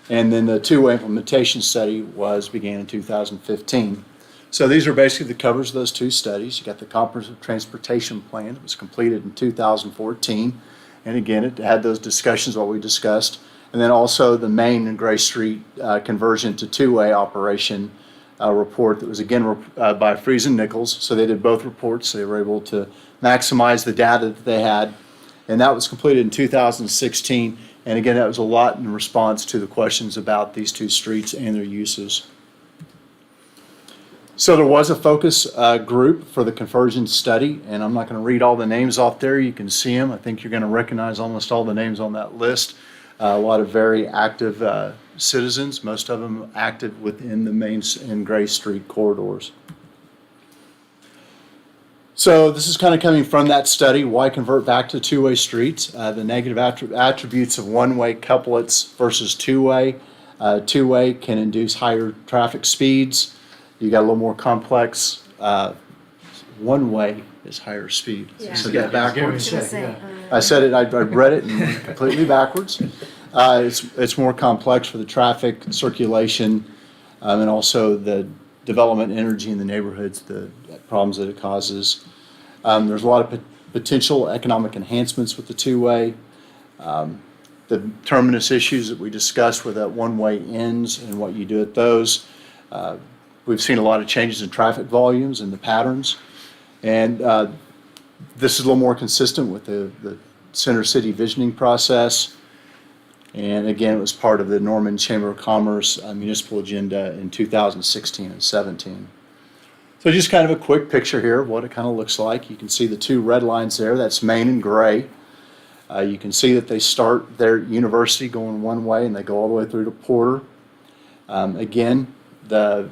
S7: And then the two-way implementation study began in 2015. So these are basically the covers of those 2 studies. You got the Comprehensive Transportation Plan that was completed in 2014. And again, it had those discussions, what we discussed. And then also the Main and Gray Street conversion to two-way operation report that was again by Friesen Nichols. So they did both reports. They were able to maximize the data that they had. And that was completed in 2016. And again, that was a lot in response to the questions about these 2 streets and their uses. So there was a focus group for the conversion study, and I'm not going to read all the names off there. You can see them. I think you're going to recognize almost all the names on that list. A lot of very active citizens, most of them active within the Main and Gray Street corridors. So this is kind of coming from that study, why convert back to two-way streets, the negative attributes of one-way couplets versus two-way. Two-way can induce higher traffic speeds. You got a little more complex. One-way is higher speed.
S3: Yeah.
S7: So that backwards.
S3: Gonna say,
S7: I said it, I read it and completely backwards. It's more complex for the traffic circulation and also the development energy in the neighborhoods, the problems that it causes. There's a lot of potential economic enhancements with the two-way. The terminus issues that we discussed where that one-way ends and what you do at those. We've seen a lot of changes in traffic volumes and the patterns. And this is a little more consistent with the Center City visioning process. And again, it was part of the Norman Chamber of Commerce municipal agenda in 2016 and 17. So just kind of a quick picture here of what it kind of looks like. You can see the 2 red lines there. That's Main and Gray. You can see that they start their University going one way and they go all the way through to Porter. Again, the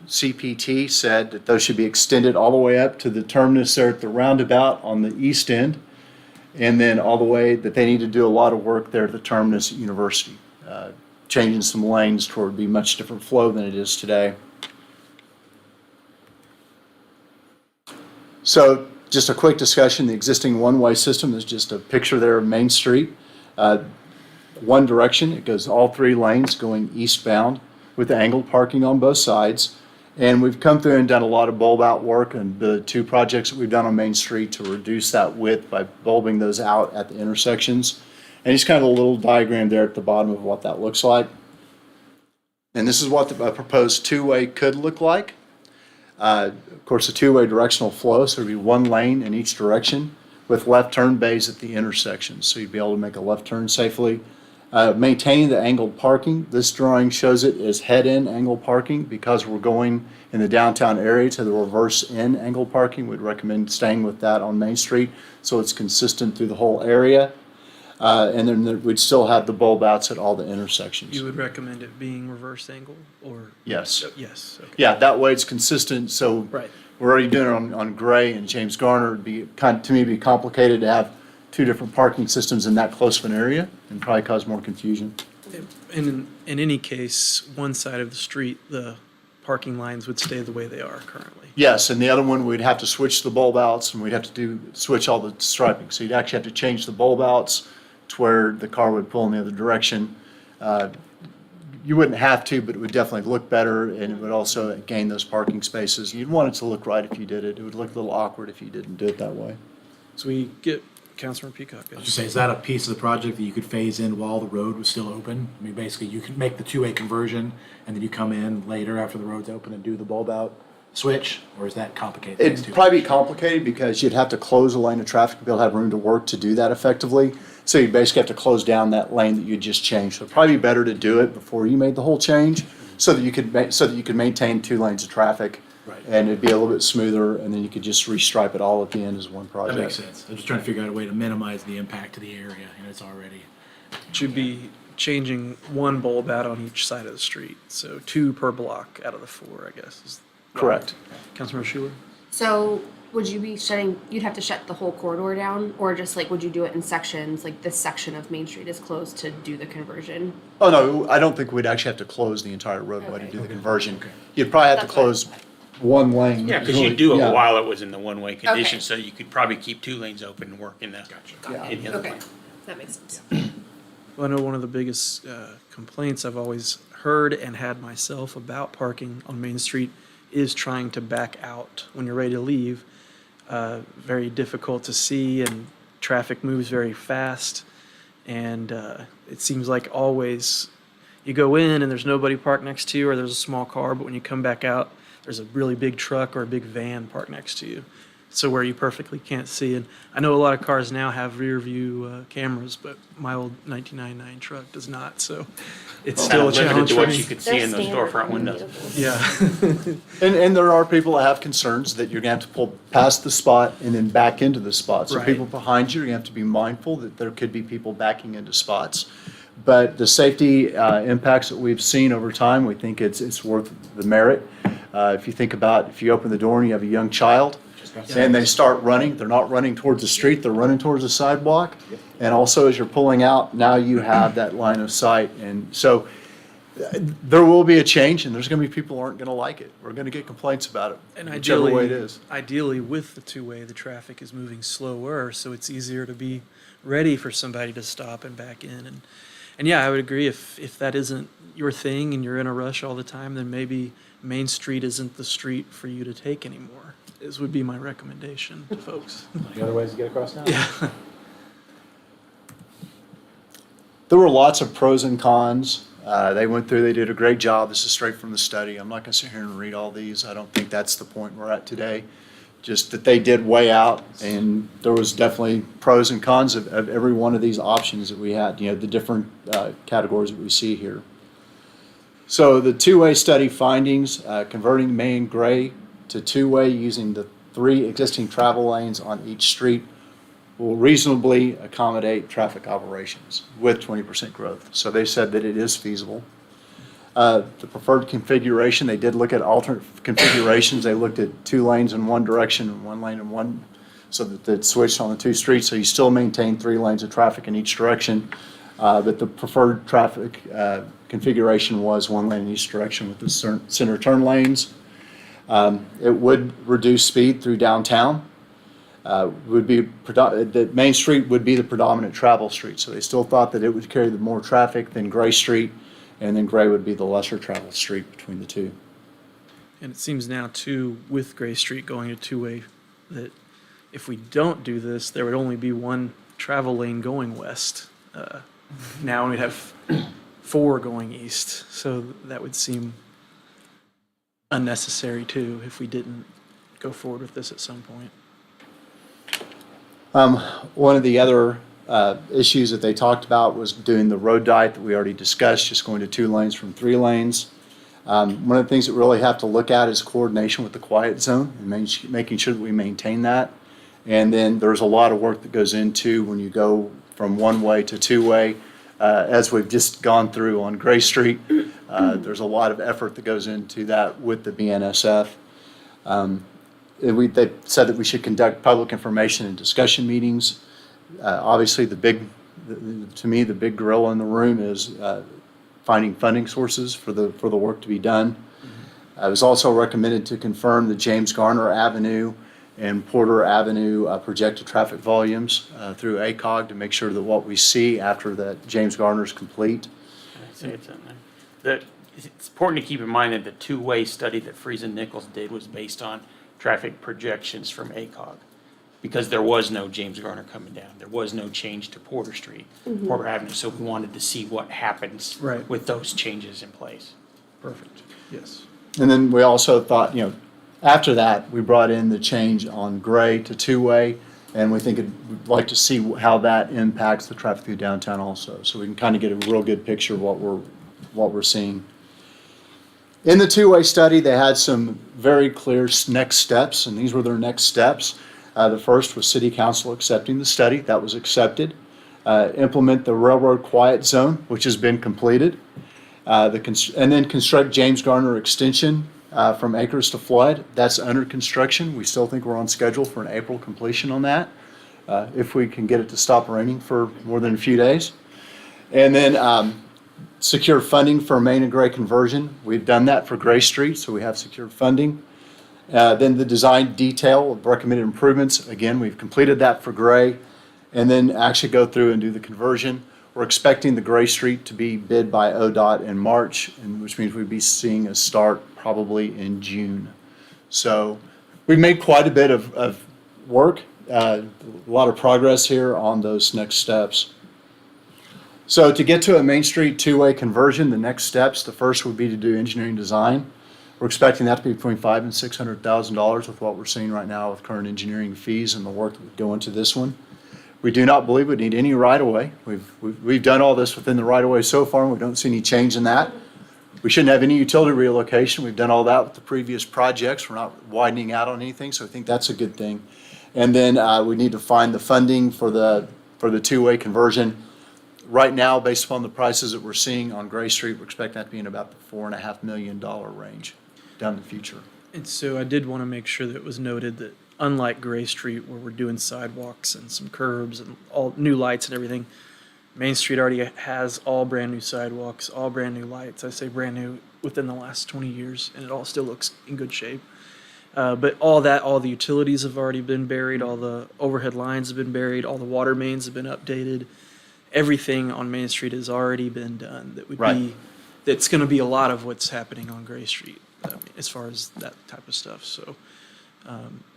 S7: CPT said that those should be extended all the way up to the terminus there at the roundabout on the east end. And then all the way that they need to do a lot of work there at the terminus at University, changing some lanes toward be much different flow than it is today. So just a quick discussion, the existing one-way system is just a picture there of Main Street. One direction, it goes all 3 lanes going eastbound with angled parking on both sides. And we've come through and done a lot of bulb out work and the 2 projects that we've done on Main Street to reduce that width by bulbing those out at the intersections. And just kind of a little diagram there at the bottom of what that looks like. And this is what the proposed two-way could look like. Of course, a two-way directional flow, so there'd be 1 lane in each direction with left turn bays at the intersections. So you'd be able to make a left turn safely. Maintaining the angled parking, this drawing shows it as head-in angled parking because we're going in the downtown area to the reverse-in angled parking. We'd recommend staying with that on Main Street so it's consistent through the whole area. And then we'd still have the bulb outs at all the intersections.
S1: You would recommend it being reverse angle or?
S7: Yes.
S1: Yes, okay.
S7: Yeah, that way it's consistent, so
S1: Right.
S7: we're already doing it on Gray and James Garner. It'd be to me, it'd be complicated to have two different parking systems in that close of an area and probably cause more confusion.
S1: And in any case, one side of the street, the parking lines would stay the way they are currently.
S7: Yes, and the other one, we'd have to switch the bulb outs and we'd have to switch all the striping. So you'd actually have to change the bulb outs to where the car would pull in the other direction. You wouldn't have to, but it would definitely look better and it would also gain those parking spaces. You'd want it to look right if you did it. It would look a little awkward if you didn't do it that way.
S1: So we get Councilman Peacock.
S9: I was just saying, is that a piece of the project that you could phase in while the road was still open? I mean, basically, you could make the two-way conversion, and then you come in later after the road's open and do the bulb out switch, or is that complicated? things
S7: It'd
S9: too
S7: probably be complicated because you'd have to close a lane of traffic to be able to have room to work to do that effectively. So you basically have to close down that lane that you just changed. So it'd probably be better to do it before you made the whole change so that you could maintain 2 lanes of traffic.
S9: Right.
S7: And it'd be a little bit smoother and then you could just restripe it all at the end as one
S9: That
S7: project.
S9: makes sense. I'm just trying to figure out a way to minimize the impact to the area, and it's already.
S1: Should be changing one bulb out on each side of the street. So 2 per block out of the 4, I guess. Is
S7: Correct.
S1: Councilmember Schuler?
S3: So would you be you'd have to shut the whole corridor down, or just like, would you do it in sections, like this section of Main Street is closed to do the conversion?
S7: Oh, no, I don't think we'd actually have to close the entire roadway to
S3: Okay.
S7: do the conversion. You'd probably have to
S3: That's what I
S7: close one lane.
S8: Yeah, because you do it
S7: Yeah.
S8: while it was in the one-way condition,
S3: Okay.
S8: so you could probably keep 2 lanes open and work in the,
S7: Yeah.
S8: in the other
S3: Okay,
S8: lane.
S3: that makes sense.
S1: Well, I know one of the biggest complaints I've always heard and had myself about parking on Main Street is trying to back out when you're ready to leave. Very difficult to see and traffic moves very fast. And it seems like always you go in and there's nobody parked next to you or there's a small car, but when you come back out, there's a really big truck or a big van parked next to you. So where you perfectly can't see. And I know a lot of cars now have rear view cameras, but my old 1999 truck does not. So it's still a
S8: Limited
S1: challenge
S8: to
S1: for
S8: what
S1: me.
S8: you could see in those storefront windows.
S1: Yeah.
S7: And there are people that have concerns that you're gonna have to pull past the spot and then back into the spot. So
S1: Right.
S7: people behind you, you're gonna have to be mindful that there could be people backing into spots. But the safety impacts that we've seen over time, we think it's worth the merit. If you think about, if you open the door and you have a young child, and they start running, they're not running towards the street, they're running towards the sidewalk. And also as you're pulling out, now you have that line of sight. And so there will be a change and there's gonna be people who aren't gonna like it. We're gonna get complaints about it,
S1: And
S7: whichever way it is.
S1: ideally with the 2-way, the traffic is moving slower, so it's easier to be ready for somebody to stop and back in. And yeah, I would agree if that isn't your thing and you're in a rush all the time, then maybe Main Street isn't the street for you to take anymore. This would be my recommendation to folks.
S9: Any other ways to get across town?
S1: Yeah.
S7: There were lots of pros and cons. They went through, they did a great job. This is straight from the study. I'm not gonna sit here and read all these. I don't think that's the point we're at today. Just that they did weigh out and there was definitely pros and cons of every one of these options that we had, the different categories that we see here. So the 2-way study findings, converting Main Gray to 2-way using the 3 existing travel lanes on each street will reasonably accommodate traffic operations with 20% growth. So they said that it is feasible. The preferred configuration, they did look at alternate configurations. They looked at 2 lanes in one direction and 1 lane in one, so that it switched on the 2 streets. So you still maintain 3 lanes of traffic in each direction. But the preferred traffic configuration was 1 lane in each direction with the center turn lanes. It would reduce speed through downtown. That Main Street would be the predominant travel street. So they still thought that it would carry the more traffic than Gray Street, and then Gray would be the lesser traveled street between the 2.
S1: And it seems now too, with Gray Street going to 2-way, that if we don't do this, there would only be 1 travel lane going west. Now we'd have 4 going east, so that would seem unnecessary too if we didn't go forward with this at some point.
S7: One of the other issues that they talked about was doing the road diet that we already discussed, just going to 2 lanes from 3 lanes. One of the things that we really have to look at is coordination with the quiet zone and making sure that we maintain that. And then there's a lot of work that goes into when you go from 1-way to 2-way. As we've just gone through on Gray Street, there's a lot of effort that goes into that with the BNSF. They said that we should conduct public information and discussion meetings. Obviously, to me, the big gorilla in the room is finding funding sources for the work to be done. It was also recommended to confirm the James Garner Avenue and Porter Avenue projected traffic volumes through ACOG to make sure that what we see after that James Garner is complete.
S8: It's important to keep in mind that the two-way study that Friesen Nichols did was based on traffic projections from ACOG. Because there was no James Garner coming down. There was no change to Porter Street, Porter Avenue. So we wanted to see what happens
S1: Right.
S8: with those changes in place.
S1: Perfect. Yes.
S7: And then we also thought, after that, we brought in the change on gray to two-way, and we'd like to see how that impacts the traffic through downtown also. So we can kind of get a real good picture of what we're seeing. In the two-way study, they had some very clear next steps, and these were their next steps. The first was City Council accepting the study. That was accepted. Implement the railroad quiet zone, which has been completed. And then construct James Garner Extension from acres to flood. That's under construction. We still think we're on schedule for an April completion on that, if we can get it to stop raining for more than a few days. And then secure funding for Main and Gray conversion. We've done that for Gray Street, so we have secured funding. Then the design detail of recommended improvements. Again, we've completed that for Gray. And then actually go through and do the conversion. We're expecting the Gray Street to be bid by ODOT in March, which means we'd be seeing a start probably in June. So we've made quite a bit of work, a lot of progress here on those next steps. So to get to a Main Street two-way conversion, the next steps, the first would be to do engineering design. We're expecting that to be between $500,000 and $600,000 with what we're seeing right now with current engineering fees and the work that would go into this one. We do not believe we need any right-of-way. We've done all this within the right-of-way so far, and we don't see any change in that. We shouldn't have any utility relocation. We've done all that with the previous projects. We're not widening out on anything, so I think that's a good thing. And then we need to find the funding for the two-way conversion. Right now, based upon the prices that we're seeing on Gray Street, we're expecting that to be in about the $4.5 million range down in the future.
S1: And so I did want to make sure that it was noted that unlike Gray Street, where we're doing sidewalks and some curbs and all new lights and everything, Main Street already has all brand new sidewalks, all brand new lights. I say brand new within the last 20 years, and it all still looks in good shape. But all the utilities have already been buried, all the overhead lines have been buried, all the water mains have been updated. Everything on Main Street has already been done. That's going to be a lot of what's happening on Gray Street, as far as that type of stuff. So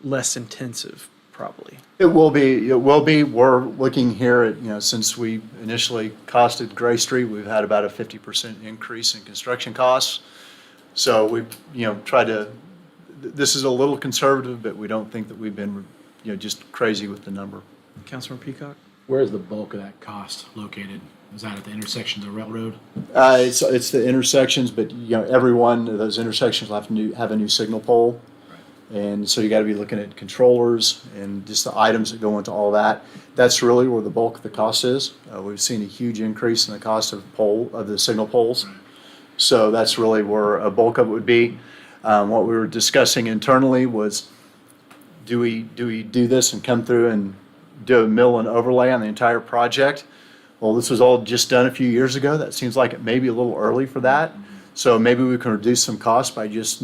S1: less intensive, probably.
S7: It will be. We're looking here at, since we initially costed Gray Street, we've had about a 50% increase in construction costs. So we've, tried to, this is a little conservative, but we don't think that we've been, just crazy with the number.
S1: Councilman Peacock?
S9: Where is the bulk of that cost located? Is that at the intersection of the railroad?
S7: It's the intersections, but, every one of those intersections will have a new signal pole. And so you got to be looking at controllers and just the items that go into all that. That's really where the bulk of the cost is. We've seen a huge increase in the cost of the signal poles. So that's really where a bulk of it would be. What we were discussing internally was, do we do this and come through and do a mill and overlay on the entire project? Well, this was all just done a few years ago. That seems like it may be a little early for that. So maybe we can reduce some costs by just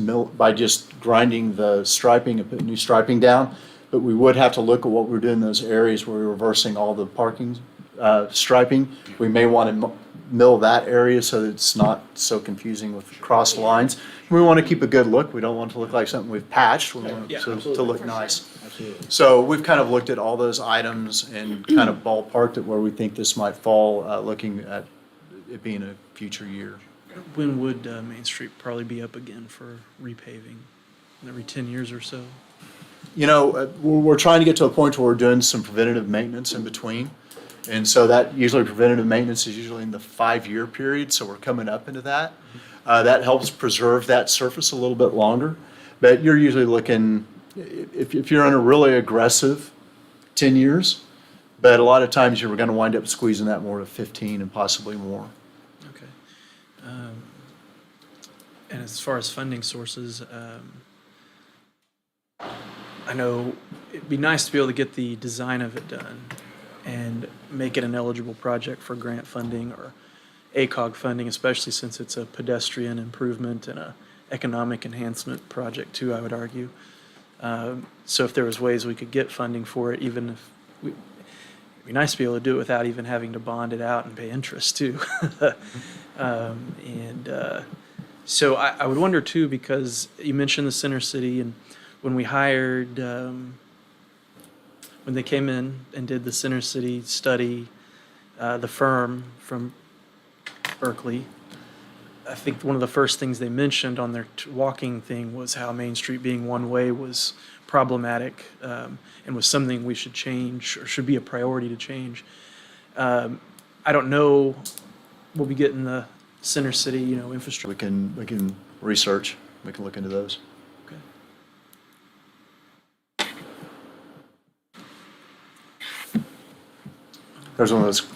S7: grinding the striping and putting new striping down. But we would have to look at what we're doing in those areas where we're reversing all the parking striping. We may want to mill that area so that it's not so confusing with cross lines. We want to keep a good look. We don't want it to look like something we've patched. We want it to look nice.
S9: Absolutely.
S7: So we've kind of looked at all those items and kind of ballparked it where we think this might fall, looking at it being a future year.
S1: When would Main Street probably be up again for repaving? Every 10 years or so?
S7: We're trying to get to a point where we're doing some preventative maintenance in between. And so that usually preventative maintenance is usually in the 5-year period, so we're coming up into that. That helps preserve that surface a little bit longer. But you're usually looking, if you're on a really aggressive, 10 years. But a lot of times you're going to wind up squeezing that more to 15 and possibly more.
S1: Okay. And as far as funding sources, I know it'd be nice to be able to get the design of it done and make it an eligible project for grant funding or ACOG funding, especially since it's a pedestrian improvement and a economic enhancement project too, I would argue. So if there was ways we could get funding for it, even if it'd be nice to be able to do it without even having to bond it out and pay interest too. So I would wonder too, because you mentioned the Center City, and when we hired, when they came in and did the Center City study, the firm from Berkeley, I think one of the first things they mentioned on their walking thing was how Main Street being one way was problematic, and was something we should change or should be a priority to change. I don't know, we'll be getting the Center City, infrastructure.
S7: We can research, we can look into those.
S1: Okay.
S7: There's one of those,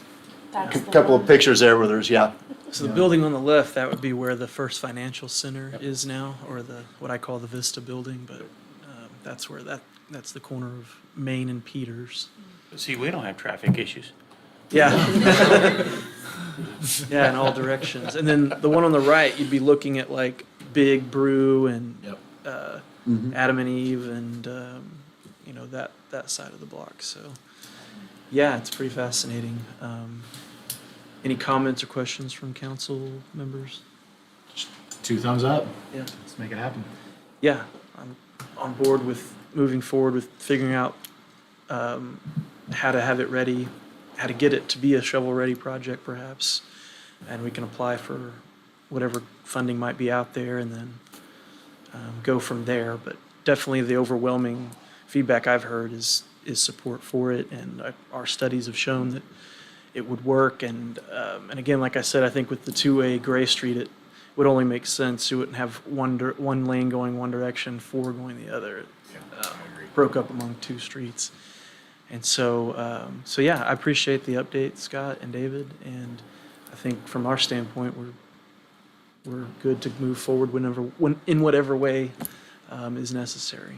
S3: That's the
S7: couple of
S3: one.
S7: pictures there where there's, yeah.
S1: So the building on the left, that would be where the First Financial Center is now, or what I call the Vista Building, but that's where that's the corner of Main and Peters.
S8: See, we don't have traffic issues.
S1: Yeah. Yeah, in all directions. And then the one on the right, you'd be looking at like Big Brew and
S9: Yep.
S1: Adam and Eve and that side of the block. So yeah, it's pretty fascinating. Any comments or questions from council members?
S9: 2 thumbs up.
S1: Yeah.
S9: Let's make it happen.
S1: Yeah, I'm on board with moving forward with figuring out how to have it ready, how to get it to be a shovel-ready project perhaps, and we can apply for whatever funding might be out there and then go from there. But definitely the overwhelming feedback I've heard is support for it, and our studies have shown that it would work. And again, like I said, I think with the two-way Gray Street, it would only make sense. You wouldn't have one lane going one direction, 4 going the other. It broke up among 2 streets. And so yeah, I appreciate the update, Scott and David. And I think from our standpoint, we're good to move forward in whatever way is necessary.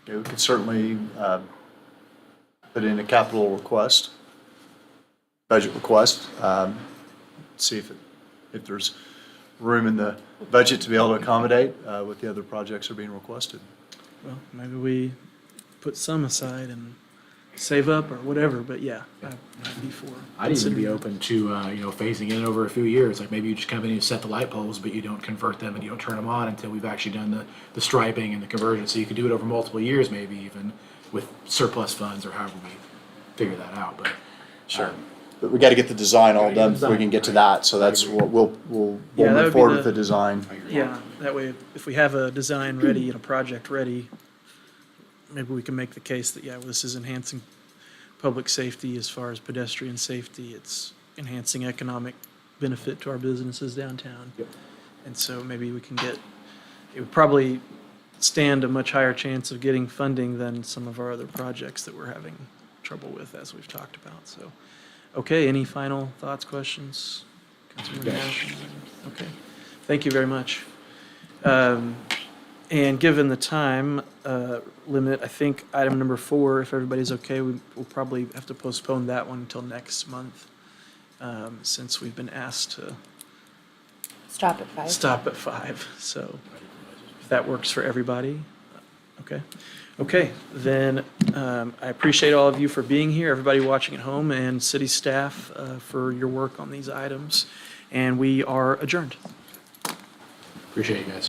S7: Yeah, we could certainly put in a capital request, budget request, see if there's room in the budget to be able to accommodate what the other projects are being requested.
S1: Well, maybe we put some aside and save up or whatever, but yeah, I'd be for.
S9: I'd even be
S1: considering-
S9: open to, phasing in over a few years. Like maybe you just come in and set the light poles, but you don't convert them and you don't turn them on until we've actually done the striping and the conversion. So you could do it over multiple years, maybe even with surplus funds or however we figure that out. But
S7: Sure. But we got to get the design all done before we can get to that, so that's what we'll
S1: Yeah, that would
S7: move
S1: be
S7: forward
S1: the-
S7: with the design.
S1: Yeah, that way, if we have a design ready and a project ready, maybe we can make the case that, yeah, this is enhancing public safety as far as pedestrian safety. It's enhancing economic benefit to our businesses downtown.
S9: Yep.
S1: And so maybe we can it would probably stand a much higher chance of getting funding than some of our other projects that we're having trouble with, as we've talked about. So, okay, any final thoughts, questions? Councilman Nash? Okay, thank you very much. And given the time limit, I think item number 4, if everybody's okay, we'll probably have to postpone that one until next month, since we've been asked to
S3: Stop at 5.
S1: stop at 5. So if that works for everybody, okay. Okay, then I appreciate all of you for being here, everybody watching at home, and city staff for your work on these items. And we are adjourned.
S9: appreciate you guys.